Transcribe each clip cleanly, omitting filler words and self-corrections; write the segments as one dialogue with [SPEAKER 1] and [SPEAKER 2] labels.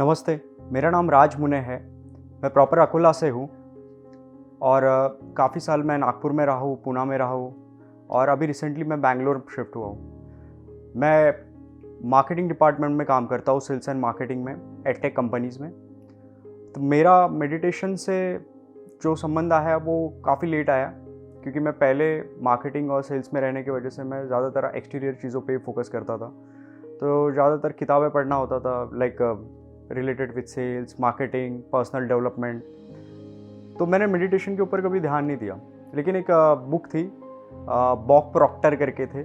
[SPEAKER 1] नमस्ते, मेरा नाम राज मुने है। मैं प्रॉपर अकोला से हूँ और काफ़ी साल मैं नागपुर में रहा हूँ, पूना में रहा हूँ और अभी रिसेंटली मैं बैंगलोर शिफ्ट हुआ हूँ। मैं मार्केटिंग डिपार्टमेंट में काम करता हूँ, सेल्स एंड मार्केटिंग में, एडटेक कंपनीज़ में। तो मेरा मेडिटेशन से जो संबंध आया वो काफ़ी लेट आया, क्योंकि मैं पहले मार्केटिंग और सेल्स में रहने की वजह से मैं ज़्यादातर एक्सटीरियर चीज़ों पे फोकस करता था। तो ज़्यादातर किताबें पढ़ना होता था, like related with sales, marketing, personal development. तो मैंने मेडिटेशन के ऊपर कभी ध्यान नहीं दिया। लेकिन एक बुक थी, बॉब प्रॉक्टर करके थे,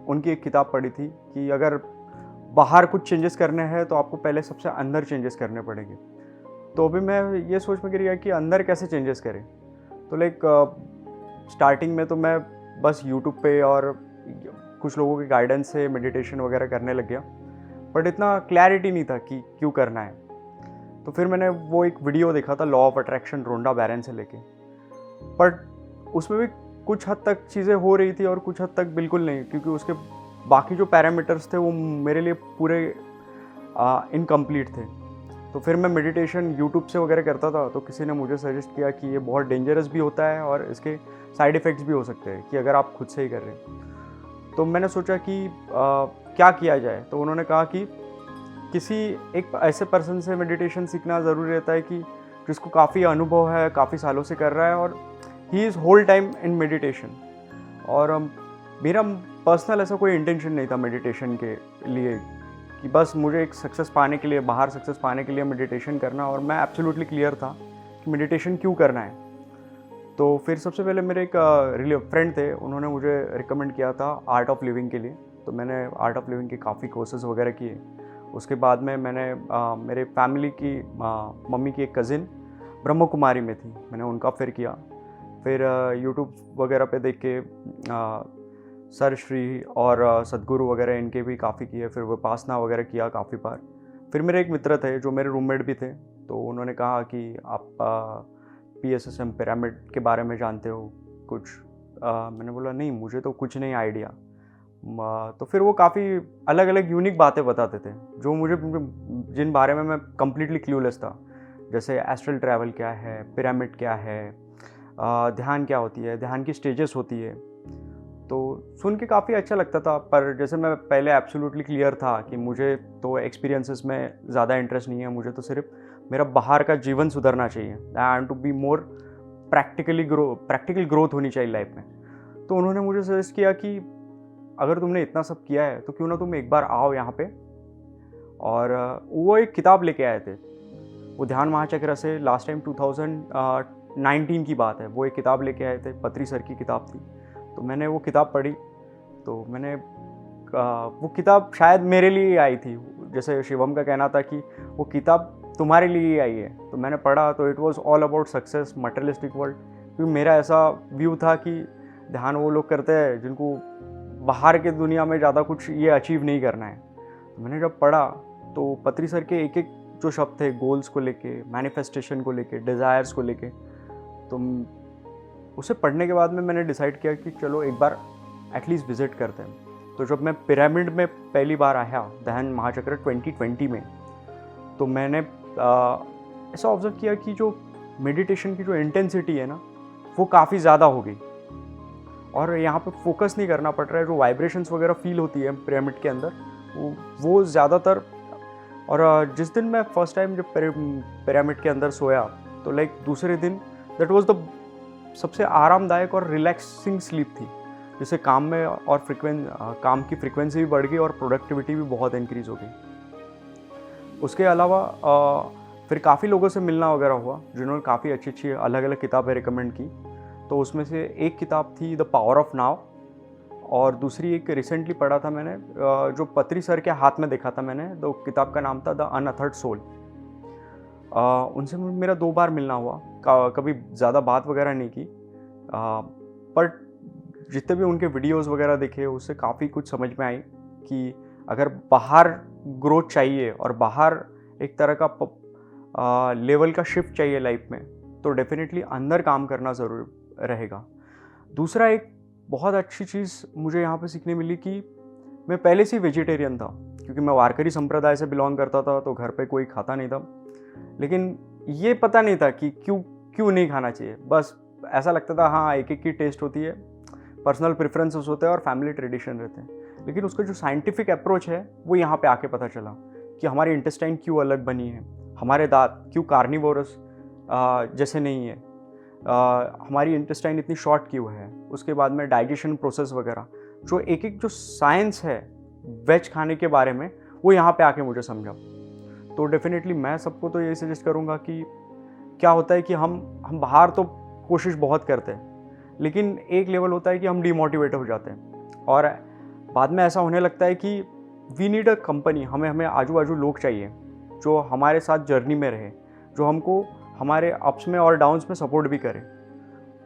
[SPEAKER 1] उनकी एक किताब पढ़ी थी कि अगर बाहर कुछ चेंजेस करने हैं तो आपको पहले सबसे अंदर चेंजेस करने पड़ेंगे। तो अभी मैं ये सोच में गिर गया कि अंदर कैसे चेंजेस करें। तो लाइक स्टार्टिंग में तो मैं बस यूट्यूब पे और कुछ लोगों की गाइडेंस से मेडिटेशन वगैरह करने लग गया, बट इतना क्लैरिटी नहीं था कि क्यों करना है। तो फिर मैंने वो एक वीडियो देखा था, लॉ ऑफ अट्रैक्शन, रोंडा बैरन से लेके, बट उसमें भी कुछ हद तक चीज़ें हो रही थी और कुछ हद तक बिल्कुल नहीं, क्योंकि उसके बाकी जो पैरामीटर्स थे वो मेरे लिए पूरे इनकम्प्लीट थे। तो फिर मैं मेडिटेशन यूट्यूब से वगैरह करता था, तो किसी ने मुझे सजेस्ट किया कि ये बहुत डेंजरस भी होता है और इसके साइड इफ़ेक्ट्स भी हो सकते हैं कि अगर आप खुद से ही कर रहे हैं। तो मैंने सोचा कि क्या किया जाए। तो उन्होंने कहा कि किसी एक ऐसे पर्सन से मेडिटेशन सीखना ज़रूरी रहता है कि जिसको काफ़ी अनुभव है, काफ़ी सालों से कर रहा है और he is whole time in meditation. और मेरा पर्सनल ऐसा कोई इंटेंशन नहीं था मेडिटेशन के लिए कि बस मुझे एक सक्सेस पाने के लिए, बाहर सक्सेस पाने के लिए मेडिटेशन करना, और मैं एब्सोल्युटली क्लियर था कि मेडिटेशन क्यों करना है। तो फिर सबसे पहले मेरे एक फ्रेंड थे, उन्होंने मुझे रिकमेंड किया था आर्ट ऑफ लिविंग के लिए। तो मैंने आर्ट ऑफ लिविंग के काफ़ी कोर्सेज़ वगैरह किए। उसके बाद में मैंने मेरे फैमिली की मम्मी की एक कज़िन ब्रह्म कुमारी में थी, मैंने उनका फिर किया। फिर यूट्यूब वगैरह पे देख के सर श्री और सद्गुरु वगैरह इनके भी काफ़ी किए। फिर विपासना वगैरह किया काफ़ी बार। फिर मेरे एक मित्र थे जो मेरे रूममेट भी थे, तो उन्होंने कहा कि आप PSSM पिरामिड के बारे में जानते हो कुछ। मैंने बोला नहीं, मुझे तो कुछ नहीं आइडिया। तो फिर वो काफ़ी अलग अलग यूनिक बातें बताते थे जो मुझे, जिन बारे में मैं कम्प्लीटली क्लूलेस था। जैसे एस्ट्रल ट्रैवल क्या है, पिरामिड क्या है, ध्यान क्या होती है, ध्यान की स्टेजेस होती है। तो सुन के काफ़ी अच्छा लगता था, पर जैसे मैं पहले एब्सोल्युटली क्लियर था कि मुझे तो एक्सपीरियंसेस में ज़्यादा इंटरेस्ट नहीं है, मुझे तो सिर्फ मेरा बाहर का जीवन सुधरना चाहिए, and to be more practical growth होनी चाहिए लाइफ में। तो उन्होंने मुझे सजेस्ट किया कि अगर तुमने इतना सब किया है तो क्यों ना तुम एक बार आओ यहाँ पे। और वो एक किताब लेके आए थे, वो ध्यान महाचक्र से, लास्ट टाइम 2019 की बात है, वो एक किताब लेके आए थे, पत्री सर की किताब थी। तो मैंने वो किताब पढ़ी। तो मैंने वो किताब शायद मेरे लिए ही आई थी, जैसे शिवम का कहना था कि वो किताब तुम्हारे लिए ही आई है। तो मैंने पढ़ा तो it was all about success, materialistic world. क्योंकि मेरा ऐसा व्यू था कि ध्यान वो लोग करते हैं जिनको बाहर के दुनिया में ज़्यादा कुछ ये अचीव नहीं करना है। तो मैंने जब पढ़ा तो पत्री सर के एक एक जो शब्द थे, गोल्स को लेके, मैनिफेस्टेशन को लेके, डिज़ायर्स को लेके, तो उसे पढ़ने के बाद में मैंने डिसाइड किया कि चलो एक बार एटलीस्ट विज़िट करते हैं। तो जब मैं पिरामिड में पहली बार आया ध्यान महाचक्र 2020 में, तो मैंने ऐसा ऑब्जर्व किया कि जो मेडिटेशन की जो इंटेंसिटी है ना, वो काफ़ी ज़्यादा हो गई और यहाँ पे फोकस नहीं करना पड़ रहा है। जो वाइब्रेशंस वगैरह फील होती है पिरामिड के अंदर, वो ज़्यादातर। और जिस दिन मैं फर्स्ट टाइम जब पिरामिड के अंदर सोया, तो लाइक दूसरे दिन दैट वाज द सबसे आरामदायक और रिलैक्सिंग स्लीप थी, जिससे काम में और काम की फ्रिक्वेंसी भी बढ़ गई और प्रोडक्टिविटी भी बहुत इंक्रीज़ हो गई। उसके अलावा फिर काफ़ी लोगों से मिलना वगैरह हुआ जिन्होंने काफ़ी अच्छी अच्छी अलग अलग किताबें रिकमेंड की। तो उसमें से एक किताब थी द पावर ऑफ नाउ, और दूसरी एक रिसेंटली पढ़ा था मैंने, जो पत्री सर के हाथ में देखा था मैंने। तो किताब का नाम था द अनअथर्ड सोल। उनसे मेरा 2 बार मिलना हुआ, कभी ज़्यादा बात वगैरह नहीं की, बट जितने भी उनके वीडियोस वगैरह देखे उससे काफ़ी कुछ समझ में आई कि अगर बाहर ग्रोथ चाहिए और बाहर एक तरह का लेवल का शिफ्ट चाहिए लाइफ में, तो डेफिनेटली अंदर काम करना ज़रूर रहेगा। दूसरा एक बहुत अच्छी चीज़ मुझे यहाँ पे सीखने मिली कि मैं पहले से ही वेजिटेरियन था, क्योंकि मैं वारकरी संप्रदाय से बिलोंग करता था, तो घर पे कोई खाता नहीं था। लेकिन ये पता नहीं था कि क्यों क्यों नहीं खाना चाहिए। बस ऐसा लगता था हाँ, एक एक की टेस्ट होती है, पर्सनल प्रेफरेंसेस होते हैं और फैमिली ट्रेडिशन रहते हैं। लेकिन उसका जो साइंटिफिक अप्रोच है वो यहाँ पे आके पता चला कि हमारी इंटेस्टाइन क्यों अलग बनी है, हमारे दांत क्यों कार्निवोरस जैसे नहीं है, हमारी इंटेस्टाइन इतनी शॉर्ट क्यों है, उसके बाद में डाइजेशन प्रोसेस वगैरह, जो एक एक जो साइंस है वेज खाने के बारे में, वो यहाँ पे आके मुझे समझा। तो डेफिनेटली मैं सबको तो यही सजेस्ट करूँगा कि क्या होता है कि हम बाहर तो कोशिश बहुत करते हैं, लेकिन एक लेवल होता है कि हम डिमोटिवेट हो जाते हैं और बाद में ऐसा होने लगता है कि वी नीड अ कंपनी, हमें आजू बाजू लोग चाहिए जो हमारे साथ जर्नी में रहे, जो हमको हमारे अप्स में और डाउन्स में सपोर्ट भी करे।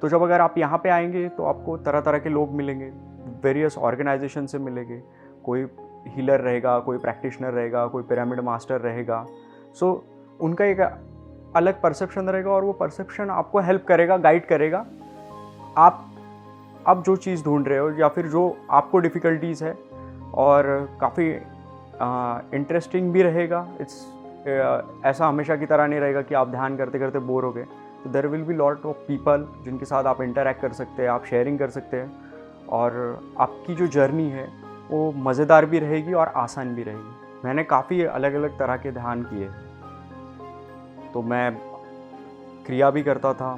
[SPEAKER 1] तो जब अगर आप यहाँ पे आएंगे तो आपको तरह तरह के लोग मिलेंगे, वेरियस ऑर्गेनाइजेशन से मिलेंगे, कोई हीलर रहेगा, कोई प्रैक्टिशनर रहेगा, कोई पिरामिड मास्टर रहेगा। सो उनका एक अलग परसेप्शन रहेगा और वो परसेप्शन आपको हेल्प करेगा, गाइड करेगा। आप जो चीज़ ढूंढ रहे हो या फिर जो आपको डिफ़िकल्टीज़ है, और काफ़ी इंटरेस्टिंग भी रहेगा। ऐसा हमेशा की तरह नहीं रहेगा कि आप ध्यान करते करते बोर हो गए। तो there will be lot of people जिनके साथ आप इंटरैक्ट कर सकते हैं, आप शेयरिंग कर सकते हैं, और आपकी जो जर्नी है वो मज़ेदार भी रहेगी और आसान भी रहेगी। मैंने काफ़ी अलग अलग तरह के ध्यान किए, तो मैं क्रिया भी करता था,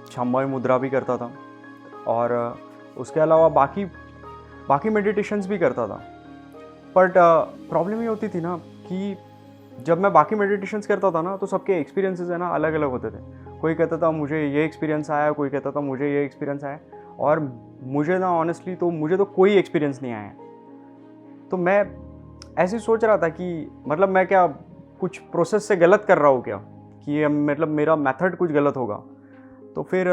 [SPEAKER 1] क्षमय मुद्रा भी करता था, और उसके अलावा बाकी मेडिटेशंस भी करता था। बट प्रॉब्लम ये होती थी ना कि जब मैं बाकी मेडिटेशंस करता था ना, तो सबके एक्सपीरियंसेस है ना अलग अलग होते थे। कोई कहता था मुझे ये एक्सपीरियंस आया, कोई कहता था मुझे ये एक्सपीरियंस आया, और मुझे ना ऑनेस्टली तो मुझे तो कोई एक्सपीरियंस नहीं आया। तो मैं ऐसे सोच रहा था कि मतलब मैं क्या कुछ प्रोसेस से गलत कर रहा हूँ क्या, कि ये मतलब मेरा मेथड कुछ गलत होगा। तो फिर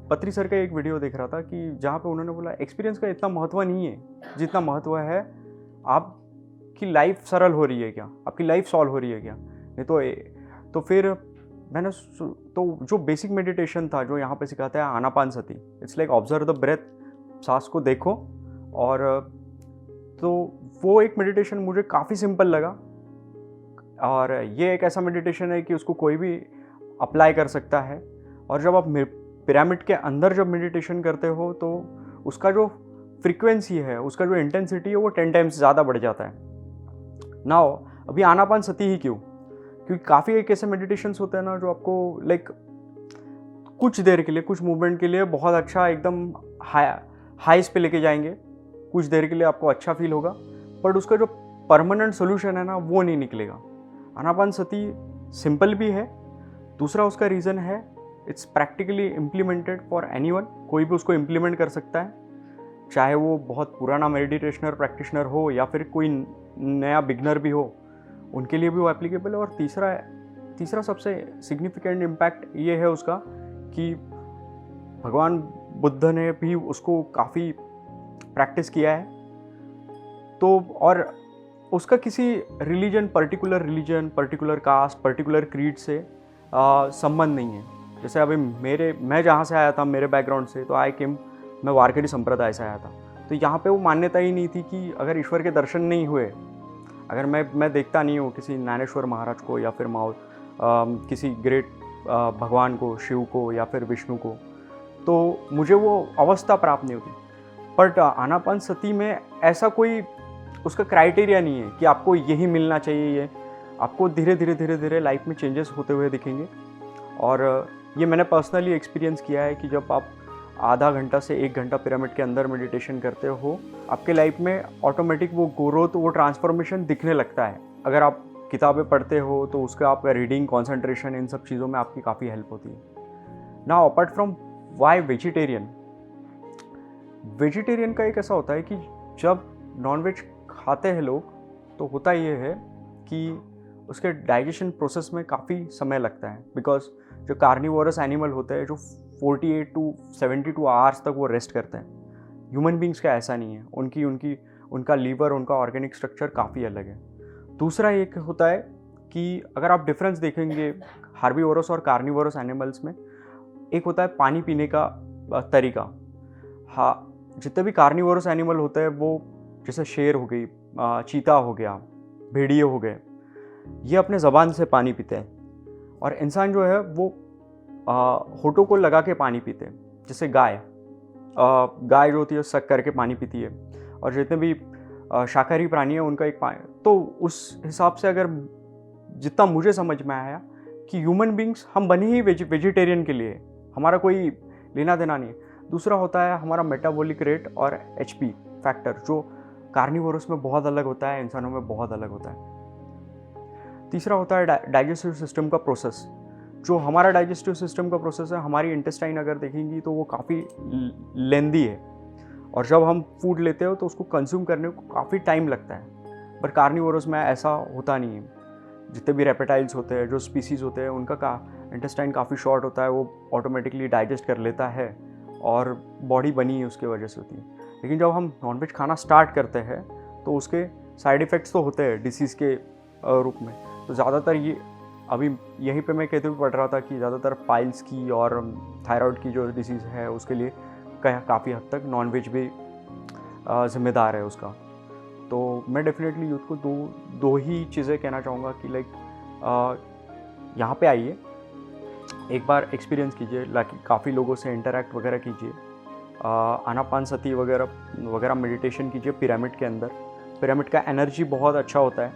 [SPEAKER 1] पत्री सर का एक वीडियो देख रहा था कि जहाँ पे उन्होंने बोला एक्सपीरियंस का इतना महत्व नहीं है जितना महत्व है आपकी लाइफ सरल हो रही है क्या, आपकी लाइफ सॉल्व हो रही है क्या। नहीं तो फिर मैंने तो जो बेसिक मेडिटेशन था जो यहाँ पे सिखाता है anapanasati, it's like observe the breath, सांस को देखो। और तो वो एक मेडिटेशन मुझे काफ़ी सिंपल लगा, और ये एक ऐसा मेडिटेशन है कि उसको कोई भी अप्लाई कर सकता है। और जब आप पिरामिड के अंदर जब मेडिटेशन करते हो तो उसका जो फ्रीक्वेंसी है, उसका जो इंटेंसिटी है वो 10 टाइम्स ज़्यादा बढ़ जाता है। नाउ अभी आनापानसति ही क्यों, क्योंकि काफ़ी एक ऐसे मेडिटेशंस होते हैं ना जो आपको लाइक कुछ देर के लिए, कुछ मूवमेंट के लिए बहुत अच्छा एकदम हाइस पे लेके जाएंगे, कुछ देर के लिए आपको अच्छा फील होगा, बट उसका जो परमानेंट सोल्यूशन है ना वो नहीं निकलेगा। आनापानसति सिंपल भी है, दूसरा उसका रीज़न है it's practically implemented for anyone, कोई भी उसको इम्प्लीमेंट कर सकता है, चाहे वो बहुत पुराना मेडिटेशनर प्रैक्टिशनर हो या फिर कोई नया बिगनर भी हो, उनके लिए भी वो एप्लीकेबल है। और तीसरा सबसे सिग्निफिकेंट इम्पैक्ट ये है उसका कि भगवान बुद्ध ने भी उसको काफ़ी प्रैक्टिस किया है। तो और उसका किसी religion, particular caste, particular creed से संबंध नहीं है। जैसे अभी मैं जहाँ से आया था, मेरे बैकग्राउंड से, तो मैं वारकरी संप्रदाय से आया था। तो यहाँ पे वो मान्यता ही नहीं थी कि अगर ईश्वर के दर्शन नहीं हुए, अगर मैं देखता नहीं हूँ किसी ज्ञानेश्वर महाराज को या फिर किसी ग्रेट भगवान को, शिव को या फिर विष्णु को, तो मुझे वो अवस्था प्राप्त नहीं होती। बट आनापानसति में ऐसा कोई उसका क्राइटेरिया नहीं है कि आपको यही मिलना चाहिए। ये आपको धीरे धीरे लाइफ में चेंजेस होते हुए दिखेंगे। और ये मैंने पर्सनली एक्सपीरियंस किया है कि जब आप आधा घंटा से 1 घंटा पिरामिड के अंदर मेडिटेशन करते हो, आपके लाइफ में ऑटोमेटिक वो ग्रोथ, वो ट्रांसफॉर्मेशन दिखने लगता है। अगर आप किताबें पढ़ते हो तो उसका आपका रीडिंग, कॉन्सेंट्रेशन, इन सब चीज़ों में आपकी काफ़ी हेल्प होती है। Now apart from why vegetarian का एक ऐसा होता है कि जब नॉनवेज खाते हैं लोग, तो होता ये है कि उसके डाइजेशन प्रोसेस में काफ़ी समय लगता है, बिकॉज जो कार्निवोरस एनिमल होते हैं जो 48 to 72 आवर्स तक वो रेस्ट करते हैं। ह्यूमन बींग्स का ऐसा नहीं है, उनका लीवर, उनका ऑर्गेनिक स्ट्रक्चर काफ़ी अलग है। दूसरा एक होता है कि अगर आप डिफरेंस देखेंगे हार्बीवोरस और कार्निवोरस एनिमल्स में, एक होता है पानी पीने का तरीका। हाँ, जितने भी कार्निवोरस एनिमल होते हैं वो, जैसे शेर हो गई, चीता हो गया, भेड़िए हो गए, ये अपने ज़बान से पानी पीते हैं। और इंसान जो है वो होठों को लगा के पानी पीते हैं। जैसे गाय जो होती है सक करके पानी पीती है, और जितने भी शाकाहारी प्राणी हैं उनका एक पानी। तो उस हिसाब से अगर जितना मुझे समझ में आया कि ह्यूमन बींग्स हम बने ही वेजिटेरियन के लिए, हमारा कोई लेना देना नहीं है। दूसरा होता है हमारा मेटाबॉलिक रेट और HP फैक्टर, जो कार्निवोरस में बहुत अलग होता है, इंसानों में बहुत अलग होता है। तीसरा होता है डाइजेस्टिव सिस्टम का प्रोसेस। जो हमारा डाइजेस्टिव सिस्टम का प्रोसेस है, हमारी इंटेस्टाइन अगर देखेंगी तो वो काफ़ी लेंदी है, और जब हम फूड लेते हो तो उसको कंज्यूम करने को काफ़ी टाइम लगता है। पर कार्निवोरस में ऐसा होता नहीं है। जितने भी रेप्टाइल्स होते हैं, जो स्पीसीज़ होते हैं, उनका इंटेस्टाइन काफ़ी शॉर्ट होता है, वो ऑटोमेटिकली डाइजेस्ट कर लेता है, और बॉडी बनी ही उसके वजह से होती है। लेकिन जब हम नॉनवेज खाना स्टार्ट करते हैं तो उसके साइड इफ़ेक्ट्स तो होते हैं डिसीज़ के रूप में। तो ज़्यादातर ये अभी यहीं पे मैं कहते हुए पढ़ रहा था कि ज़्यादातर पाइल्स की और थायराइड की जो डिसीज़ है उसके लिए काफ़ी हद तक नॉनवेज भी ज़िम्मेदार है उसका। तो मैं डेफिनेटली यूथ को दो ही चीज़ें कहना चाहूँगा कि लाइक यहाँ पे आइए, एक बार एक्सपीरियंस कीजिए, काफ़ी लोगों से इंटरेक्ट वगैरह कीजिए, आनापानसती वगैरह मेडिटेशन कीजिए पिरामिड के अंदर। पिरामिड का एनर्जी बहुत अच्छा होता है।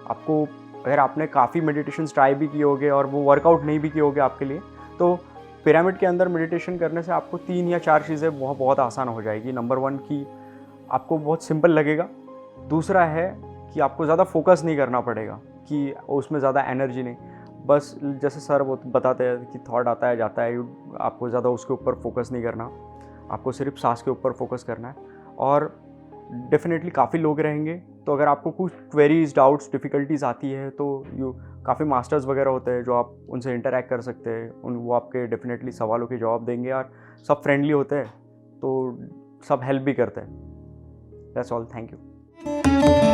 [SPEAKER 1] आपको अगर आपने काफ़ी मेडिटेशंस ट्राई भी किए होंगे और वो वर्कआउट नहीं भी किए होंगे आपके लिए, तो पिरामिड के अंदर मेडिटेशन करने से आपको 3 या 4 चीज़ें बहुत आसान हो जाएगी। नंबर 1 कि आपको बहुत सिंपल लगेगा। दूसरा है कि आपको ज़्यादा फोकस नहीं करना पड़ेगा, कि उसमें ज़्यादा एनर्जी नहीं, बस जैसे सर वो बताते हैं कि थॉट आता है जाता है, आपको ज़्यादा उसके ऊपर फोकस नहीं करना, आपको सिर्फ सांस के ऊपर फोकस करना है। और डेफिनेटली काफ़ी लोग रहेंगे, तो अगर आपको कुछ क्वेरीज, डाउट्स, डिफ़िकल्टीज़ आती है तो काफ़ी मास्टर्स वगैरह होते हैं जो आप उनसे इंटरेक्ट कर सकते हैं। वो आपके डेफिनेटली सवालों के जवाब देंगे, और सब फ्रेंडली होते हैं, तो सब हेल्प भी करते हैं। That's all, thank you.